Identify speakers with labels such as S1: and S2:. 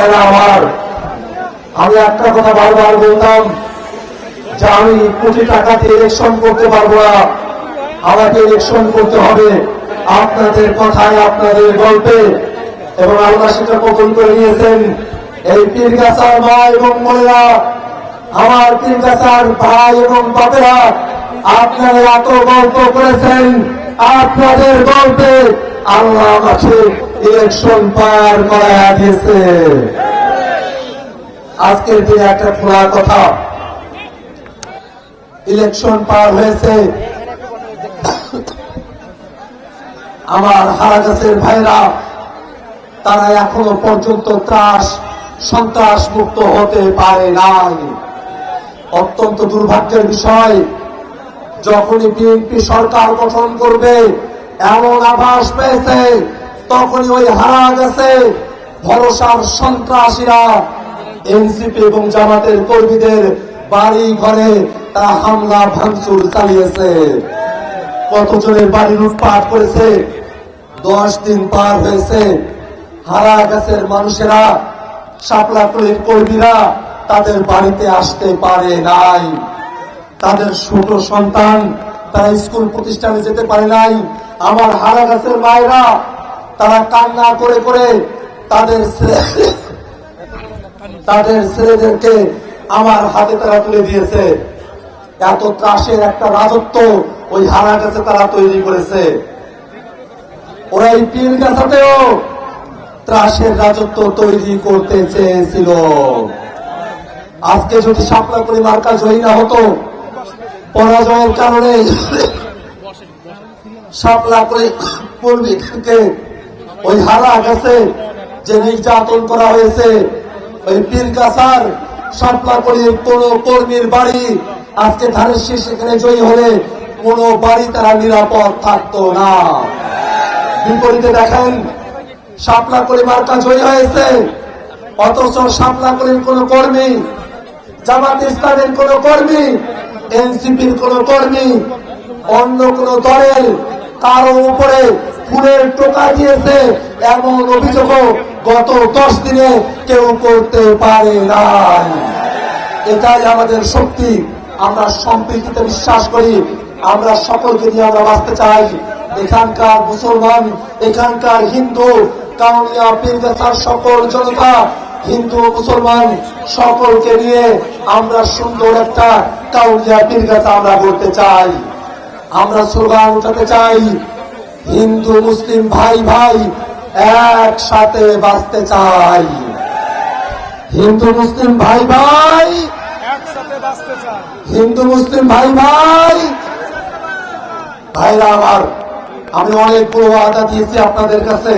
S1: ভাইরা আমার, আমি একটা কথা বারবার বলতাম যে আমি কোটি টাকা দিয়ে ইলেকশন করতে পারবো না, আমাকে ইলেকশন করতে হবে আপনাদের কথায়, আপনাদের গল্পে। এবং আল্লাহ সেটা কবুল করে নিয়েছেন। এই পীরগাছার মা এবং বোনেরা, আমার পীরগাছার ভাই এবং বাপেরা, আপনারা এত গল্প করেছেন, আপনাদের গল্পে আল্লাহ আমাকে ইলেকশন পার করাইয়া দিয়েছে। আজকের দিনে একটা খোলা কথা, ইলেকশন পার হয়েছে, আমার হারাগাছের ভাইরা তারা এখনো পর্যন্ত ত্রাস সন্ত্রাস মুক্ত হতে পারে নাই। অত্যন্ত দুর্ভাগ্যের বিষয়, যখনই বিএনপি সরকার গঠন করবে এমন আভাস পেয়েছে, তখনই ওই হারাগাছে ভরসার সন্ত্রাসীরা এনসিপি এবং জামাতের কর্মীদের বাড়ি ঘরে তারা হামলা ভাঙচুর চালিয়েছে। কতজনের বাড়ি লুটপাট করেছে। 10 দিন পার হয়েছে, হারাগাছের মানুষেরা, শাপলাকলির কর্মীরা তাদের বাড়িতে আসতে পারে নাই। তাদের ছোট সন্তান তারা স্কুল প্রতিষ্ঠানে যেতে পারে নাই। আমার হারাগাছের মায়েরা তারা কান্না করে করে তাদের ছেলেদেরকে আমার হাতে তারা তুলে দিয়েছে। এত ত্রাসের একটা রাজত্ব ওই হারাগাছে তারা তৈরি করেছে। ওরা এই পীরগাছাতেও ত্রাসের রাজত্ব তৈরি করতে চেয়েছিল। আজকে যদি শাপলাকলি মার্কা জয়ী না হতো, পরাজয়ের কারণে শাপলাকলি কর্মীকে ওই হারাগাছে যে নির্যাতন করা হয়েছে, ওই পীরগাছার শাপলাকলির কোন কর্মীর বাড়ি আজকে ধানের শীষ এখানে জয়ী হলে কোন বাড়ি তারা নিরাপদ থাকতো না। বিপরীতে দেখেন, শাপলাকলি মার্কা জয়ী হয়েছে, অথচ শাপলাকলির কোন কর্মী, জামাত ইসলামের কোন কর্মী, এনসিপির কোন কর্মী, অন্য কোন দলের কারো উপরে ফুলের টোকা দিয়েছে এমন অভিযোগও গত 10 দিনে কেউ করতে পারে নাই। এটাই আমাদের শক্তি। আমরা সম্প্রীতিতে বিশ্বাস করি, আমরা সকলকে নিয়ে আমরা বাঁচতে চাই। এখানকার মুসলমান, এখানকার হিন্দু, কাউনিয়া পীরগাছার সকল জনতা, হিন্দু মুসলমান সকলকে নিয়ে আমরা সুন্দর একটা কাউনিয়া পীরগাছা আমরা করতে চাই। আমরা স্লোগান উঠাতে চাই, হিন্দু মুসলিম ভাই ভাই একসাথে বাঁচতে চাই। হিন্দু মুসলিম ভাই ভাই একসাথে বাঁচতে চাই। হিন্দু মুসলিম ভাই ভাই। ভাইরা আমার, আমি অনেক বড় ওয়াদা দিয়েছি আপনাদের কাছে।